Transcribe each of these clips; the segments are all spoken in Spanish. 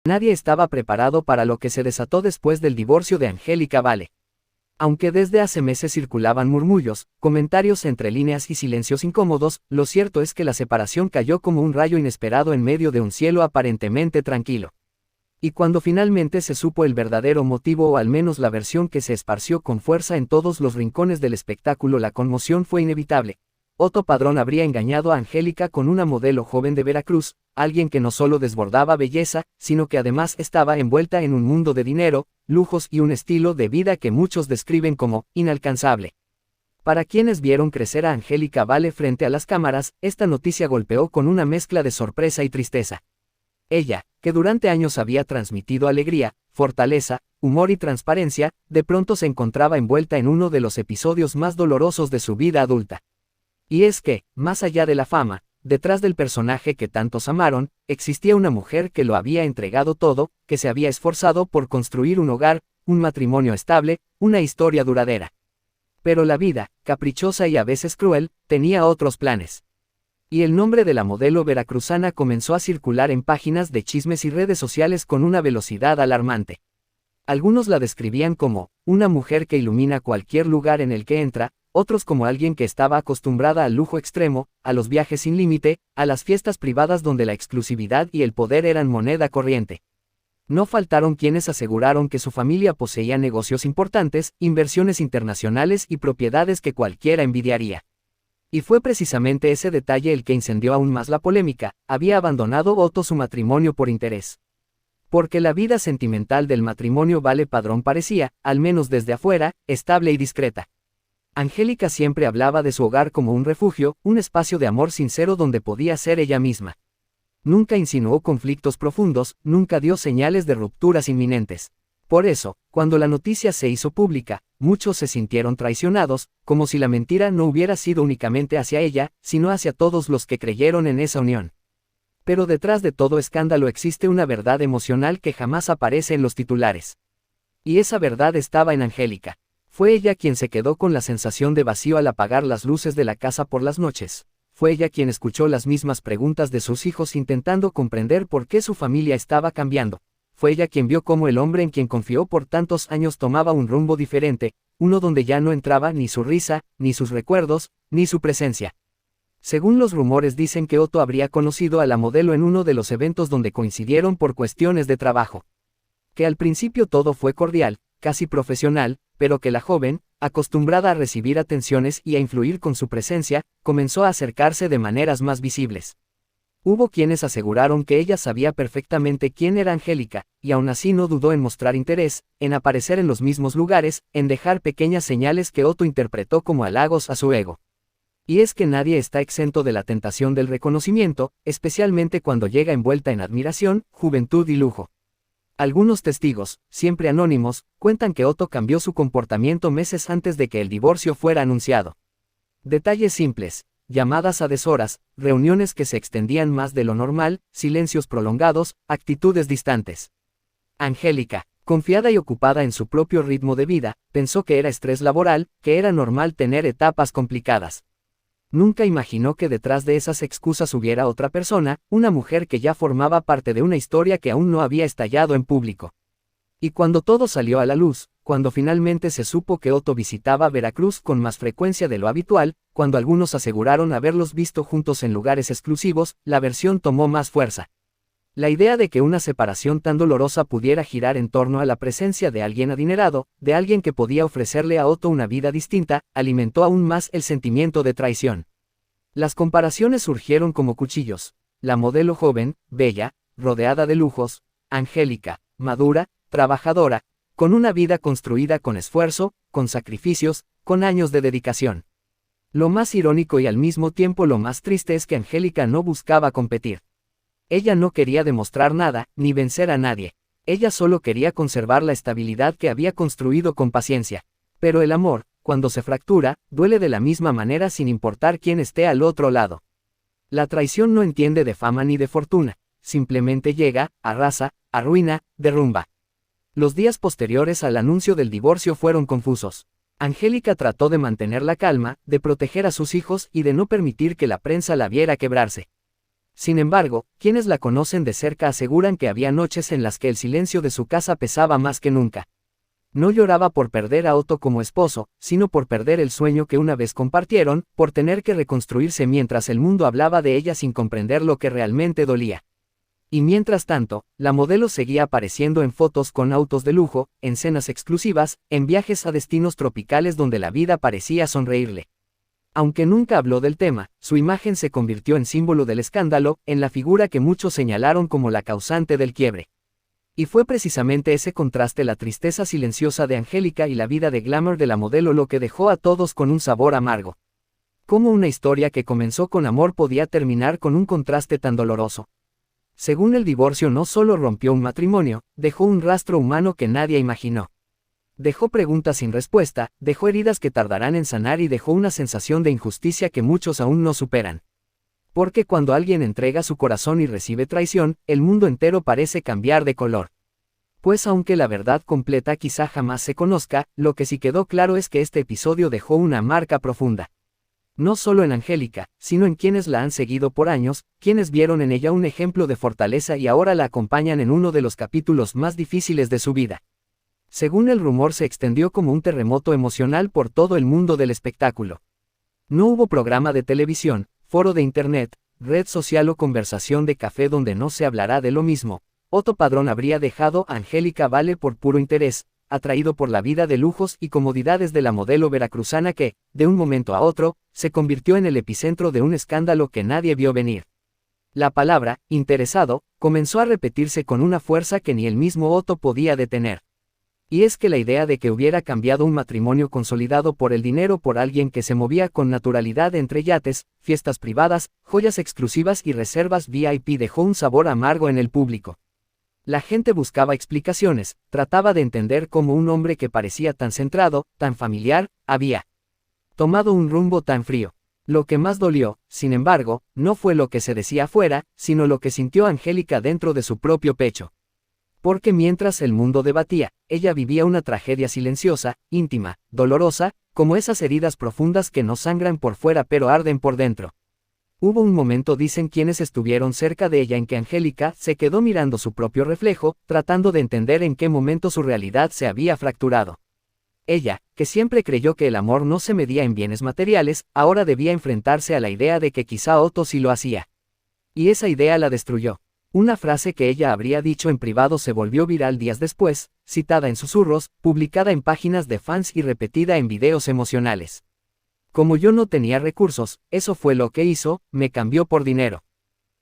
Nadie estaba preparado para lo que se desató después del divorcio de Angélica Vale. Aunque desde hace meses circulaban murmullos, comentarios entre líneas y silencios incómodos, lo cierto es que la separación cayó como un rayo inesperado en medio de un cielo aparentemente tranquilo. Y cuando finalmente se supo el verdadero motivo, o al menos la versión que se esparció con fuerza en todos los rincones del espectáculo, la conmoción fue inevitable. Otto Padrón habría engañado a Angélica con una modelo joven de Veracruz, alguien que no solo desbordaba belleza, sino que además estaba envuelta en un mundo de dinero, lujos y un estilo de vida que muchos describen como inalcanzable. Para quienes vieron crecer a Angélica Vale frente a las cámaras, esta noticia golpeó con una mezcla de sorpresa y tristeza. Ella, que durante años había transmitido alegría, fortaleza, humor y transparencia, de pronto se encontraba envuelta en uno de los episodios más dolorosos de su vida adulta. Y es que, más allá de la fama, detrás del personaje que tantos amaron, existía una mujer que lo había entregado todo, que se había esforzado por construir un hogar, un matrimonio estable, una historia duradera. Pero la vida, caprichosa y a veces cruel, tenía otros planes. Y el nombre de la modelo veracruzana comenzó a circular en páginas de chismes y redes sociales con una velocidad alarmante. Algunos la describían como una mujer que ilumina cualquier lugar en el que entra, otros como alguien que estaba acostumbrada al lujo extremo, a los viajes sin límite, a las fiestas privadas donde la exclusividad y el poder eran moneda corriente. No faltaron quienes aseguraron que su familia poseía negocios importantes, inversiones internacionales y propiedades que cualquiera envidiaría. Y fue precisamente ese detalle el que incendió aún más la polémica. Había abandonado Otto su matrimonio por interés. Porque la vida sentimental del matrimonio Vale Padrón parecía, al menos desde afuera, estable y discreta. Angélica siempre hablaba de su hogar como un refugio, un espacio de amor sincero donde podía ser ella misma. Nunca insinuó conflictos profundos, nunca dio señales de rupturas inminentes. Por eso, cuando la noticia se hizo pública, muchos se sintieron traicionados, como si la mentira no hubiera sido únicamente hacia ella, sino hacia todos los que creyeron en esa unión. Pero detrás de todo escándalo existe una verdad emocional que jamás aparece en los titulares. Y esa verdad estaba en Angélica. Fue ella quien se quedó con la sensación de vacío al apagar las luces de la casa por las noches. Fue ella quien escuchó las mismas preguntas de sus hijos intentando comprender por qué su familia estaba cambiando. Fue ella quien vio cómo el hombre en quien confió por tantos años tomaba un rumbo diferente, uno donde ya no entraba ni su risa, ni sus recuerdos, ni su presencia. Según los rumores dicen que Otto habría conocido a la modelo en uno de los eventos donde coincidieron por cuestiones de trabajo. Que al principio todo fue cordial, casi profesional, pero que la joven, acostumbrada a recibir atenciones y a influir con su presencia, comenzó a acercarse de maneras más visibles. Hubo quienes aseguraron que ella sabía perfectamente quién era Angélica, y aún así no dudó en mostrar interés, en aparecer en los mismos lugares, en dejar pequeñas señales que Otto interpretó como halagos a su ego. Y es que nadie está exento de la tentación del reconocimiento, especialmente cuando llega envuelta en admiración, juventud y lujo. Algunos testigos, siempre anónimos, cuentan que Otto cambió su comportamiento meses antes de que el divorcio fuera anunciado. Detalles simples, llamadas a deshoras, reuniones que se extendían más de lo normal, silencios prolongados, actitudes distantes. Angélica, confiada y ocupada en su propio ritmo de vida, pensó que era estrés laboral, que era normal tener etapas complicadas. Nunca imaginó que detrás de esas excusas hubiera otra persona, una mujer que ya formaba parte de una historia que aún no había estallado en público. Y cuando todo salió a la luz, cuando finalmente se supo que Otto visitaba Veracruz con más frecuencia de lo habitual, cuando algunos aseguraron haberlos visto juntos en lugares exclusivos, la versión tomó más fuerza. La idea de que una separación tan dolorosa pudiera girar en torno a la presencia de alguien adinerado, de alguien que podía ofrecerle a Otto una vida distinta, alimentó aún más el sentimiento de traición. Las comparaciones surgieron como cuchillos. La modelo joven, bella, rodeada de lujos, Angélica, madura, trabajadora, con una vida construida con esfuerzo, con sacrificios, con años de dedicación. Lo más irónico y al mismo tiempo lo más triste es que Angélica no buscaba competir. Ella no quería demostrar nada, ni vencer a nadie. Ella solo quería conservar la estabilidad que había construido con paciencia. Pero el amor, cuando se fractura, duele de la misma manera sin importar quién esté al otro lado. La traición no entiende de fama ni de fortuna, simplemente llega, arrasa, arruina, derrumba. Los días posteriores al anuncio del divorcio fueron confusos. Angélica trató de mantener la calma, de proteger a sus hijos y de no permitir que la prensa la viera quebrarse. Sin embargo, quienes la conocen de cerca aseguran que había noches en las que el silencio de su casa pesaba más que nunca. No lloraba por perder a Otto como esposo, sino por perder el sueño que una vez compartieron, por tener que reconstruirse mientras el mundo hablaba de ella sin comprender lo que realmente dolía. Y mientras tanto, la modelo seguía apareciendo en fotos con autos de lujo, en cenas exclusivas, en viajes a destinos tropicales donde la vida parecía sonreírle. Aunque nunca habló del tema, su imagen se convirtió en símbolo del escándalo, en la figura que muchos señalaron como la causante del quiebre. Y fue precisamente ese contraste, la tristeza silenciosa de Angélica y la vida de glamour de la modelo, lo que dejó a todos con un sabor amargo. Cómo una historia que comenzó con amor podía terminar con un contraste tan doloroso. Según el divorcio no solo rompió un matrimonio, dejó un rastro humano que nadie imaginó. Dejó preguntas sin respuesta, dejó heridas que tardarán en sanar y dejó una sensación de injusticia que muchos aún no superan. Porque cuando alguien entrega su corazón y recibe traición, el mundo entero parece cambiar de color. Pues aunque la verdad completa quizá jamás se conozca, lo que sí quedó claro es que este episodio dejó una marca profunda. No solo en Angélica, sino en quienes la han seguido por años, quienes vieron en ella un ejemplo de fortaleza y ahora la acompañan en uno de los capítulos más difíciles de su vida. Según el rumor, se extendió como un terremoto emocional por todo el mundo del espectáculo. No hubo programa de televisión, foro de internet, red social o conversación de café donde no se hablará de lo mismo. Otto Padrón habría dejado a Angélica Vale por puro interés, atraído por la vida de lujos y comodidades de la modelo veracruzana que, de un momento a otro, se convirtió en el epicentro de un escándalo que nadie vio venir. La palabra, interesado, comenzó a repetirse con una fuerza que ni el mismo Otto podía detener. Y es que la idea de que hubiera cambiado un matrimonio consolidado por el dinero por alguien que se movía con naturalidad entre yates, fiestas privadas, joyas exclusivas y reservas VIP dejó un sabor amargo en el público. La gente buscaba explicaciones, trataba de entender cómo un hombre que parecía tan centrado, tan familiar, había tomado un rumbo tan frío. Lo que más dolió, sin embargo, no fue lo que se decía afuera, sino lo que sintió Angélica dentro de su propio pecho. Porque mientras el mundo debatía, ella vivía una tragedia silenciosa, íntima, dolorosa, como esas heridas profundas que no sangran por fuera pero arden por dentro. Hubo un momento, dicen quienes estuvieron cerca de ella, en que Angélica se quedó mirando su propio reflejo, tratando de entender en qué momento su realidad se había fracturado. Ella, que siempre creyó que el amor no se medía en bienes materiales, ahora debía enfrentarse a la idea de que quizá Otto sí lo hacía. Y esa idea la destruyó. Una frase que ella habría dicho en privado se volvió viral días después, citada en susurros, publicada en páginas de fans y repetida en videos emocionales. Como yo no tenía recursos, eso fue lo que hizo, me cambió por dinero.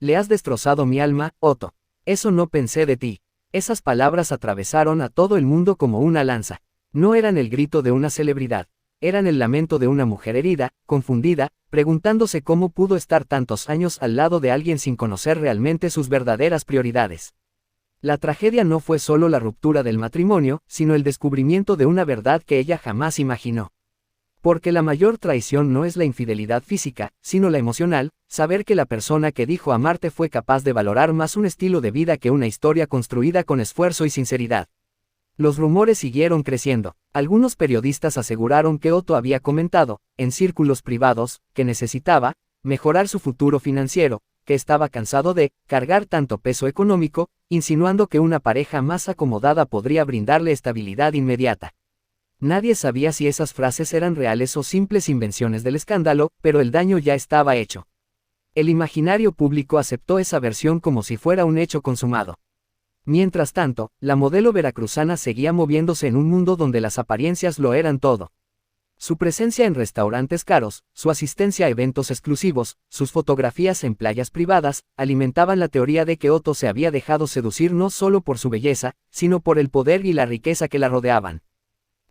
Le has destrozado mi alma, Otto. Eso no pensé de ti. Esas palabras atravesaron a todo el mundo como una lanza. No eran el grito de una celebridad. Eran el lamento de una mujer herida, confundida, preguntándose cómo pudo estar tantos años al lado de alguien sin conocer realmente sus verdaderas prioridades. La tragedia no fue solo la ruptura del matrimonio, sino el descubrimiento de una verdad que ella jamás imaginó. Porque la mayor traición no es la infidelidad física, sino la emocional, saber que la persona que dijo amarte fue capaz de valorar más un estilo de vida que una historia construida con esfuerzo y sinceridad. Los rumores siguieron creciendo. Algunos periodistas aseguraron que Otto había comentado, en círculos privados, que necesitaba mejorar su futuro financiero, que estaba cansado de cargar tanto peso económico, insinuando que una pareja más acomodada podría brindarle estabilidad inmediata. Nadie sabía si esas frases eran reales o simples invenciones del escándalo, pero el daño ya estaba hecho. El imaginario público aceptó esa versión como si fuera un hecho consumado. Mientras tanto, la modelo veracruzana seguía moviéndose en un mundo donde las apariencias lo eran todo. Su presencia en restaurantes caros, su asistencia a eventos exclusivos, sus fotografías en playas privadas, alimentaban la teoría de que Otto se había dejado seducir no solo por su belleza, sino por el poder y la riqueza que la rodeaban.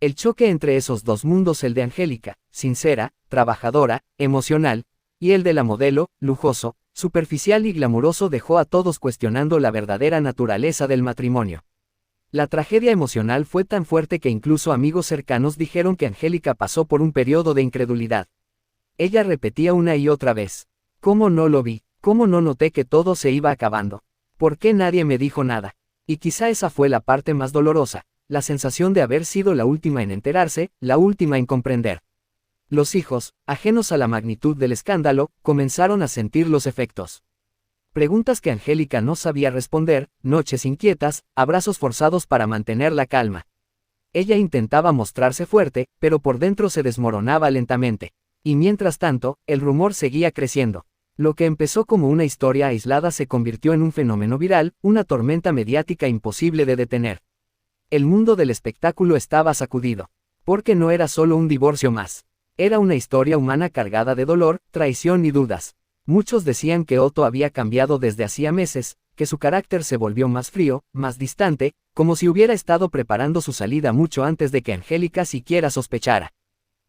El choque entre esos dos mundos, el de Angélica, sincera, trabajadora, emocional, y el de la modelo, lujoso, superficial y glamuroso, dejó a todos cuestionando la verdadera naturaleza del matrimonio. La tragedia emocional fue tan fuerte que incluso amigos cercanos dijeron que Angélica pasó por un periodo de incredulidad. Ella repetía una y otra vez: ¿cómo no lo vi? ¿Cómo no noté que todo se iba acabando? ¿Por qué nadie me dijo nada? Y quizá esa fue la parte más dolorosa, la sensación de haber sido la última en enterarse, la última en comprender. Los hijos, ajenos a la magnitud del escándalo, comenzaron a sentir los efectos. Preguntas que Angélica no sabía responder, noches inquietas, abrazos forzados para mantener la calma. Ella intentaba mostrarse fuerte, pero por dentro se desmoronaba lentamente. Y mientras tanto, el rumor seguía creciendo. Lo que empezó como una historia aislada se convirtió en un fenómeno viral, una tormenta mediática imposible de detener. El mundo del espectáculo estaba sacudido. Porque no era solo un divorcio más. Era una historia humana cargada de dolor, traición y dudas. Muchos decían que Otto había cambiado desde hacía meses, que su carácter se volvió más frío, más distante, como si hubiera estado preparando su salida mucho antes de que Angélica siquiera sospechara.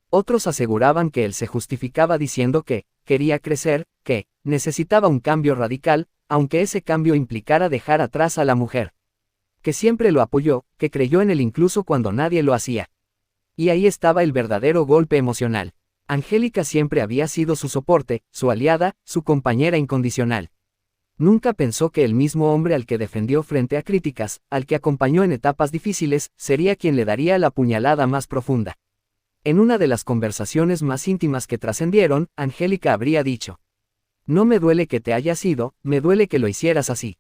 Otros aseguraban que él se justificaba diciendo que quería crecer, que necesitaba un cambio radical, aunque ese cambio implicara dejar atrás a la mujer. Que siempre lo apoyó, que creyó en él incluso cuando nadie lo hacía. Y ahí estaba el verdadero golpe emocional. Angélica siempre había sido su soporte, su aliada, su compañera incondicional. Nunca pensó que el mismo hombre al que defendió frente a críticas, al que acompañó en etapas difíciles, sería quien le daría la puñalada más profunda. En una de las conversaciones más íntimas que trascendieron, Angélica habría dicho: «No me duele que te hayas ido, me duele que lo hicieras así.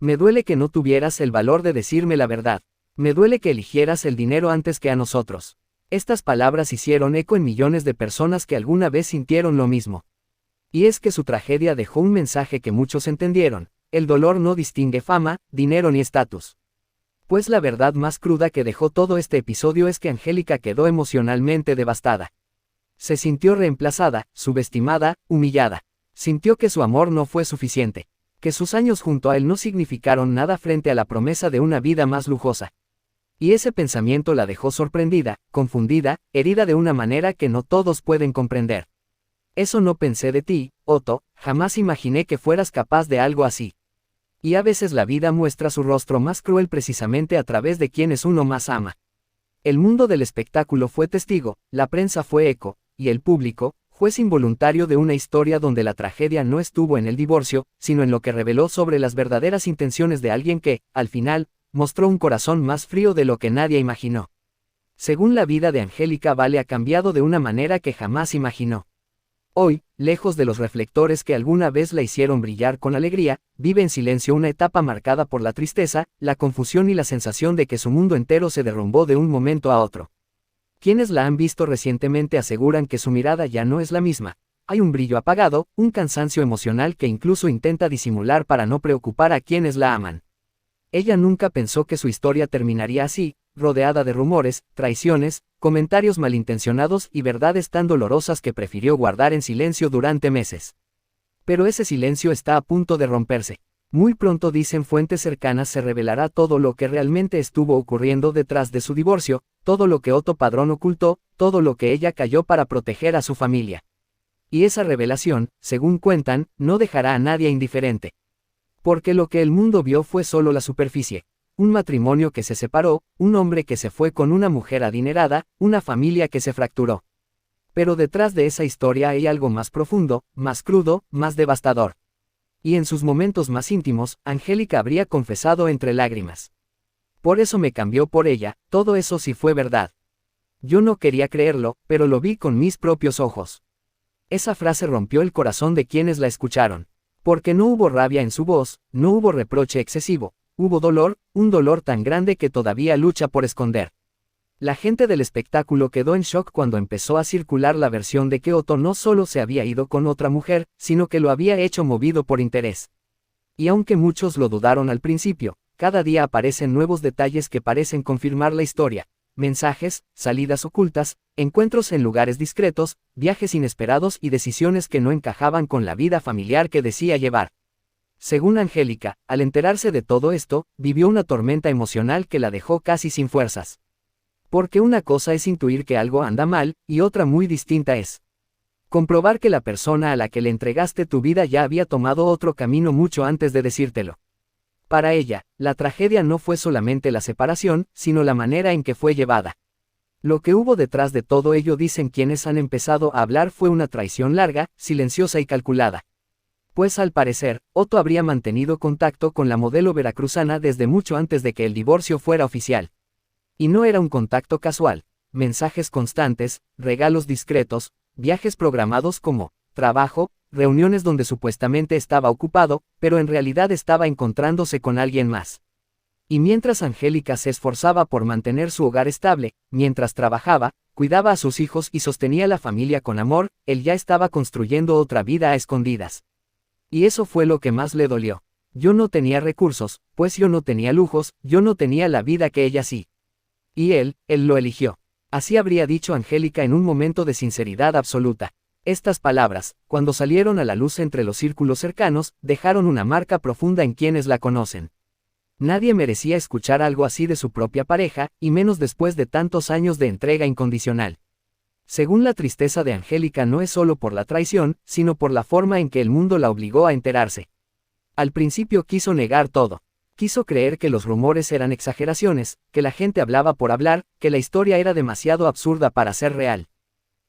Me duele que no tuvieras el valor de decirme la verdad. Me duele que eligieras el dinero antes que a nosotros». Estas palabras hicieron eco en millones de personas que alguna vez sintieron lo mismo. Y es que su tragedia dejó un mensaje que muchos entendieron: el dolor no distingue fama, dinero ni estatus. Pues la verdad más cruda que dejó todo este episodio es que Angélica quedó emocionalmente devastada. Se sintió reemplazada, subestimada, humillada. Sintió que su amor no fue suficiente, que sus años junto a él no significaron nada frente a la promesa de una vida más lujosa. Y ese pensamiento la dejó sorprendida, confundida, herida de una manera que no todos pueden comprender. «Eso no pensé de ti, Otto, jamás imaginé que fueras capaz de algo así». Y a veces la vida muestra su rostro más cruel precisamente a través de quienes uno más ama. El mundo del espectáculo fue testigo, la prensa fue eco, y el público, juez involuntario de una historia donde la tragedia no estuvo en el divorcio, sino en lo que reveló sobre las verdaderas intenciones de alguien que, al final, mostró un corazón más frío de lo que nadie imaginó. Según la vida de Angélica Vale ha cambiado de una manera que jamás imaginó. Hoy, lejos de los reflectores que alguna vez la hicieron brillar con alegría, vive en silencio una etapa marcada por la tristeza, la confusión y la sensación de que su mundo entero se derrumbó de un momento a otro. Quienes la han visto recientemente aseguran que su mirada ya no es la misma. Hay un brillo apagado, un cansancio emocional que incluso intenta disimular para no preocupar a quienes la aman. Ella nunca pensó que su historia terminaría así, rodeada de rumores, traiciones, comentarios malintencionados y verdades tan dolorosas que prefirió guardar en silencio durante meses. Pero ese silencio está a punto de romperse. Muy pronto, dicen fuentes cercanas, se revelará todo lo que realmente estuvo ocurriendo detrás de su divorcio, todo lo que Otto Padrón ocultó, todo lo que ella calló para proteger a su familia. Y esa revelación, según cuentan, no dejará a nadie indiferente. Porque lo que el mundo vio fue solo la superficie. Un matrimonio que se separó, un hombre que se fue con una mujer adinerada, una familia que se fracturó. Pero detrás de esa historia hay algo más profundo, más crudo, más devastador. Y en sus momentos más íntimos, Angélica habría confesado entre lágrimas: «Por eso me cambió por ella, todo eso sí fue verdad. Yo no quería creerlo, pero lo vi con mis propios ojos». Esa frase rompió el corazón de quienes la escucharon. Porque no hubo rabia en su voz, no hubo reproche excesivo, hubo dolor, un dolor tan grande que todavía lucha por esconder. La gente del espectáculo quedó en shock cuando empezó a circular la versión de que Otto no solo se había ido con otra mujer, sino que lo había hecho movido por interés. Y aunque muchos lo dudaron al principio, cada día aparecen nuevos detalles que parecen confirmar la historia: mensajes, salidas ocultas, encuentros en lugares discretos, viajes inesperados y decisiones que no encajaban con la vida familiar que decía llevar. Según Angélica, al enterarse de todo esto, vivió una tormenta emocional que la dejó casi sin fuerzas. Porque una cosa es intuir que algo anda mal, y otra muy distinta es comprobar que la persona a la que le entregaste tu vida ya había tomado otro camino mucho antes de decírtelo. Para ella, la tragedia no fue solamente la separación, sino la manera en que fue llevada. Lo que hubo detrás de todo ello, dicen quienes han empezado a hablar, fue una traición larga, silenciosa y calculada. Pues al parecer, Otto habría mantenido contacto con la modelo veracruzana desde mucho antes de que el divorcio fuera oficial. Y no era un contacto casual: mensajes constantes, regalos discretos, viajes programados como trabajo, reuniones donde supuestamente estaba ocupado, pero en realidad estaba encontrándose con alguien más. Y mientras Angélica se esforzaba por mantener su hogar estable, mientras trabajaba, cuidaba a sus hijos y sostenía la familia con amor, él ya estaba construyendo otra vida a escondidas. Y eso fue lo que más le dolió. Yo no tenía recursos, pues yo no tenía lujos, yo no tenía la vida que ella sí. Y él lo eligió. Así habría dicho Angélica en un momento de sinceridad absoluta. Estas palabras, cuando salieron a la luz entre los círculos cercanos, dejaron una marca profunda en quienes la conocen. Nadie merecía escuchar algo así de su propia pareja, y menos después de tantos años de entrega incondicional. Según la tristeza de Angélica no es solo por la traición, sino por la forma en que el mundo la obligó a enterarse. Al principio quiso negar todo. Quiso creer que los rumores eran exageraciones, que la gente hablaba por hablar, que la historia era demasiado absurda para ser real.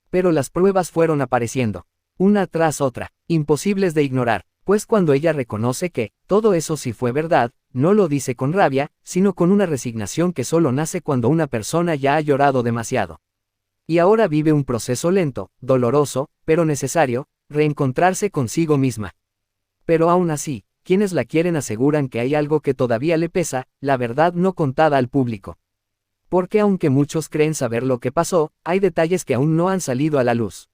Pero las pruebas fueron apareciendo, una tras otra, imposibles de ignorar, pues cuando ella reconoce que todo eso sí fue verdad, no lo dice con rabia, sino con una resignación que solo nace cuando una persona ya ha llorado demasiado. Y ahora vive un proceso lento, doloroso, pero necesario, reencontrarse consigo misma. Pero aún así, quienes la quieren aseguran que hay algo que todavía le pesa, la verdad no contada al público. Porque aunque muchos creen saber lo que pasó, hay detalles que aún no han salido a la luz.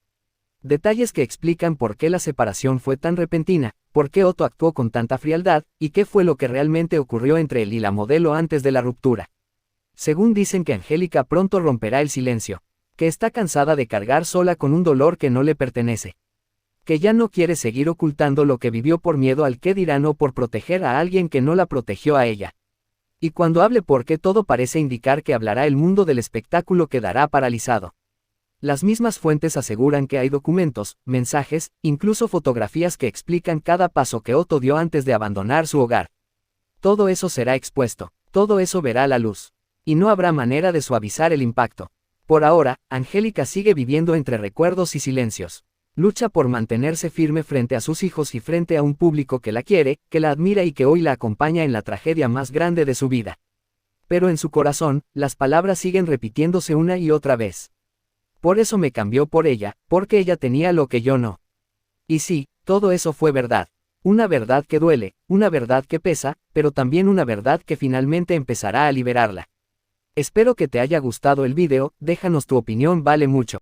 Detalles que explican por qué la separación fue tan repentina, por qué Otto actuó con tanta frialdad, y qué fue lo que realmente ocurrió entre él y la modelo antes de la ruptura. Según dicen que Angélica pronto romperá el silencio, que está cansada de cargar sola con un dolor que no le pertenece. Que ya no quiere seguir ocultando lo que vivió por miedo al qué dirán o por proteger a alguien que no la protegió a ella. Y cuando hable porque todo parece indicar que hablará el mundo del espectáculo quedará paralizado. Las mismas fuentes aseguran que hay documentos, mensajes, incluso fotografías que explican cada paso que Otto dio antes de abandonar su hogar. Todo eso será expuesto, todo eso verá la luz. Y no habrá manera de suavizar el impacto. Por ahora, Angélica sigue viviendo entre recuerdos y silencios. Lucha por mantenerse firme frente a sus hijos y frente a un público que la quiere, que la admira y que hoy la acompaña en la tragedia más grande de su vida. Pero en su corazón, las palabras siguen repitiéndose una y otra vez. Por eso me cambió por ella, porque ella tenía lo que yo no. Y sí, todo eso fue verdad. Una verdad que duele, una verdad que pesa, pero también una verdad que finalmente empezará a liberarla. Espero que te haya gustado el video, déjanos tu opinión, vale mucho.